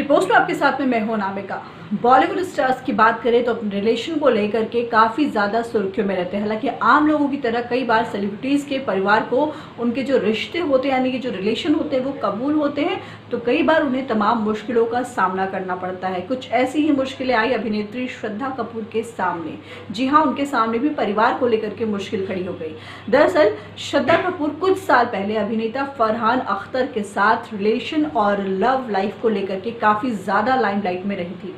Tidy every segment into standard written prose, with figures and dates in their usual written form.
City post में आपके साथ में मैं हूं नामिका। बॉलीवुड स्टार्स की बात करें तो अपने रिलेशन को लेकर के काफ़ी ज़्यादा सुर्खियों में रहते हैं। हालांकि आम लोगों की तरह कई बार सेलिब्रिटीज़ के परिवार को उनके जो रिश्ते होते हैं यानी कि जो रिलेशन होते हैं वो कबूल होते हैं, तो कई बार उन्हें तमाम मुश्किलों का सामना करना पड़ता है। कुछ ऐसी ही मुश्किलें आई अभिनेत्री श्रद्धा कपूर के सामने। जी हाँ, उनके सामने भी परिवार को लेकर के मुश्किल खड़ी हो गई। दरअसल श्रद्धा कपूर कुछ साल पहले अभिनेता फरहान अख्तर के साथ रिलेशन और लव लाइफ को लेकर के काफ़ी ज़्यादा लाइमलाइट में रही थी।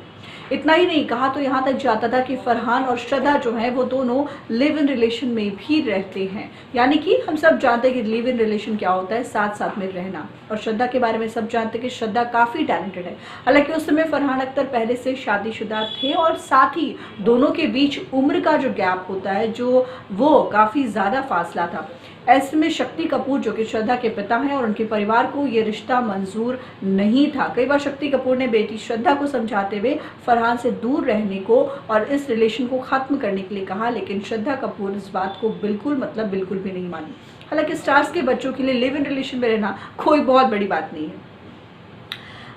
इतना ही नहीं, कहा तो यहाँ तक जाता था कि फरहान और श्रद्धा जो है वो दोनों लिव इन रिलेशन में भी रहते हैं। यानी कि हम सब जानते हैं कि लिव इन रिलेशन क्या होता है, साथ साथ में रहना। और श्रद्धा के बारे में सब जानते हैं कि श्रद्धा काफ़ी टैलेंटेड है। हालांकि उस समय फरहान अख्तर पहले से शादीशुदा थे और साथ ही दोनों के बीच उम्र का जो गैप होता है जो वो काफ़ी ज़्यादा फासला था। ऐसे में शक्ति कपूर जो कि श्रद्धा के पिता हैं और उनके परिवार को ये रिश्ता मंजूर नहीं था। कई बार शक्ति कपूर ने बेटी श्रद्धा को समझाते हुए फरहान से दूर रहने को और इस रिलेशन को खत्म करने के लिए कहा, लेकिन श्रद्धा कपूर इस बात को बिल्कुल भी नहीं मानी। हालांकि स्टार्स के बच्चों के लिए लिव इन रिलेशन में रहना कोई बहुत बड़ी बात नहीं है।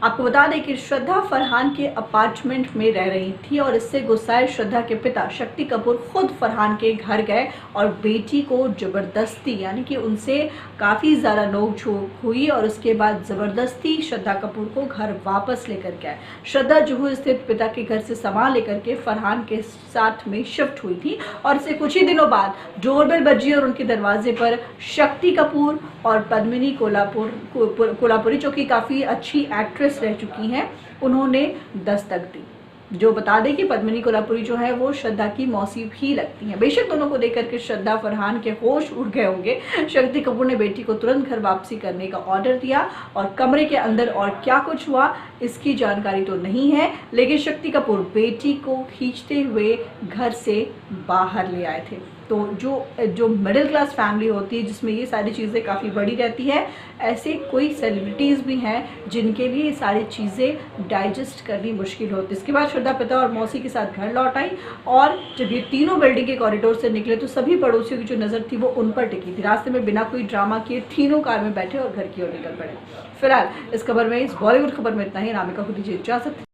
आपको बता दें कि श्रद्धा फरहान के अपार्टमेंट में रह रही थी और इससे गुस्साए श्रद्धा के पिता शक्ति कपूर खुद फरहान के घर गए और बेटी को जबरदस्ती यानी कि उनसे काफ़ी ज़्यादा नोक-झोंक हुई और उसके बाद ज़बरदस्ती श्रद्धा कपूर को घर वापस लेकर के आए। श्रद्धा जुहू स्थित पिता के घर से सामान लेकर के फरहान के साथ में शिफ्ट हुई थी और इससे कुछ ही दिनों बाद डोरबेल बजी और उनके दरवाजे पर शक्ति कपूर और पद्मिनी कोल्हापुरी जो कि काफ़ी अच्छी एक्ट्रेस रह चुकी हैं, उन्होंने दस्तक दी। जो बता दें कि पद्मिनी कोल्हापुरी जो है वो श्रद्धा की मौसी भी लगती हैं। बेशक दोनों को देखकर के श्रद्धा फरहान के होश उड़ गए होंगे। शक्ति कपूर ने बेटी को तुरंत घर वापसी करने का ऑर्डर दिया और कमरे के अंदर और क्या कुछ हुआ इसकी जानकारी तो नहीं है, लेकिन शक्ति कपूर बेटी को खींचते हुए घर से बाहर ले आए थे। तो जो मिडिल क्लास फैमिली होती है जिसमें ये सारी चीज़ें काफ़ी बड़ी रहती है, ऐसे कोई सेलिब्रिटीज़ भी हैं जिनके लिए ये सारी चीज़ें डाइजेस्ट करनी मुश्किल होती है। इसके बाद श्रद्धा पिता और मौसी के साथ घर लौट आई और जब ये तीनों बिल्डिंग के कॉरिडोर से निकले तो सभी पड़ोसियों की जो नज़र थी वो उन पर टिकी थी। रास्ते में बिना कोई ड्रामा किए तीनों कार में बैठे और घर की ओर निकल पड़े। फिलहाल इस खबर में, इस बॉलीवुड खबर में इतना ही। नामिका को दीजिए इजाज़त।